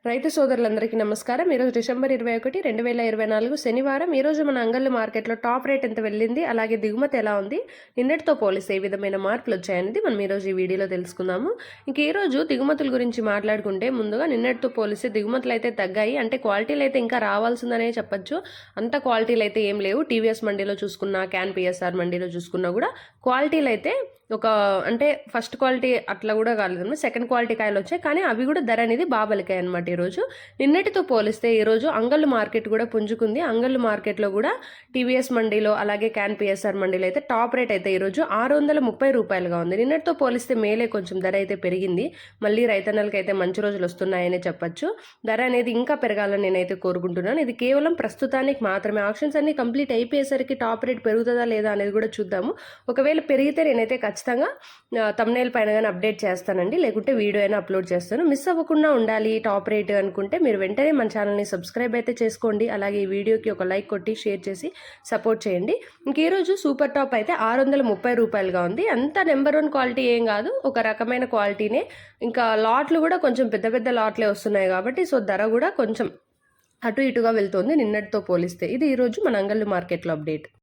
రైతు సోదరులందరికీ నమస్కారం. ఈరోజు డిసెంబర్ 21, 2024 శనివారం. ఈరోజు మన అంగళ్ళు మార్కెట్లో టాప్ రేట్ ఎంత వెళ్ళింది, అలాగే దిగుమతి ఎలా ఉంది, నిన్నటితో పోలిస్తే ఏ విధమైన మార్పులు వచ్చాయనేది మనం ఈరోజు ఈ వీడియోలో తెలుసుకుందాము. ఇంక ఈరోజు దిగుమతుల గురించి మాట్లాడుకుంటే ముందుగా నిన్నటితో పోలిస్తే దిగుమతులు అయితే తగ్గాయి. అంటే క్వాలిటీలు అయితే ఇంకా రావాల్సిందనే చెప్పొచ్చు. అంత క్వాలిటీలు అయితే ఏం లేవు. టీవీఎస్ మండీలో చూసుకున్నా, క్యాన్ పిఎస్ఆర్ మండీలో చూసుకున్నా కూడా క్వాలిటీలు అయితే అంటే ఫస్ట్ క్వాలిటీ అట్లా కూడా కాలేదు, సెకండ్ క్వాలిటీ కాయలు వచ్చాయి. కానీ అవి కూడా ధర అనేది బాబలికాయి అనమాట. ఈరోజు నిన్నటితో పోలిస్తే ఈరోజు అంగళ్ళు మార్కెట్ కూడా పుంజుకుంది. అంగళ్ళు మార్కెట్లో కూడా టీవీఎస్ మండీలో అలాగే క్యాన్ పిఎస్ఆర్ మండీలో అయితే టాప్ రేట్ అయితే ఈరోజు 630 రూపాయలుగా ఉంది. నిన్నటితో పోలిస్తే మేలే కొంచెం ధర అయితే పెరిగింది. మళ్ళీ రైతన్నలకి అయితే మంచి రోజులు వస్తున్నాయనే చెప్పొచ్చు. ధర అనేది ఇంకా పెరగాలని నేనైతే కోరుకుంటున్నాను. ఇది కేవలం ప్రస్తుతానికి మాత్రమే. ఆప్షన్స్ అన్ని కంప్లీట్ అయిపోయేసరికి టాప్ రేట్ పెరుగుతుందా లేదా అనేది కూడా చూద్దాము. ఒకవేళ పెరిగితే నేనైతే ఖచ్చితంగా థంబ్నెయిల్ పైన కానీ అప్డేట్ చేస్తానండి, లేకుంటే వీడియో అయినా అప్లోడ్ చేస్తాను. మిస్ అవ్వకుండా ఉండాలి టాప్ రేట్ అనుకుంటే మీరు వెంటనే మన ఛానల్ని సబ్స్క్రైబ్ అయితే చేసుకోండి. అలాగే ఈ వీడియోకి ఒక లైక్ కొట్టి షేర్ చేసి సపోర్ట్ చేయండి. ఇంక ఈరోజు సూపర్ టాప్ అయితే 630 రూపాయలుగా ఉంది. అంత నెంబర్ 1 క్వాలిటీ ఏం కాదు, ఒక రకమైన క్వాలిటీనే. ఇంకా లాట్లు కూడా కొంచెం పెద్ద పెద్ద లాట్లే వస్తున్నాయి కాబట్టి సో ధర కూడా కొంచెం అటు ఇటుగా వెళ్తుంది నిన్నటితో పోలిస్తే. ఇది ఈరోజు మన అంగళ్ళు మార్కెట్లో అప్డేట్.